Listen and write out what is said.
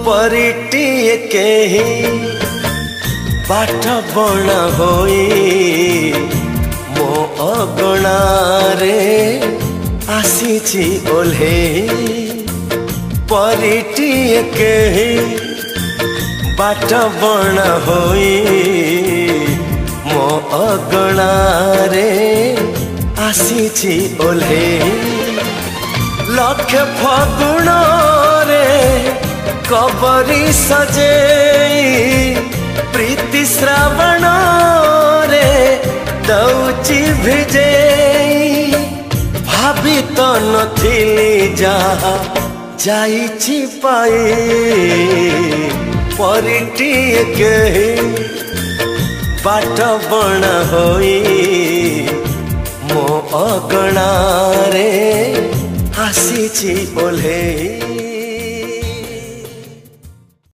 परिटिए केही बाट बणा होई मो अगणारे आसीची ओल्हेई परिटिए केही बाट बणा होई मो अगणारे आसीची ओल्हेई लक्ष फगुण रे कबरी सजेई प्रीति श्रावण रे दौची भिजेई भाभी तो नथिली जहा जाइछि पाई परिटिए केही बाट बणा होई मो अगणारे आसीछि ओल्हेई।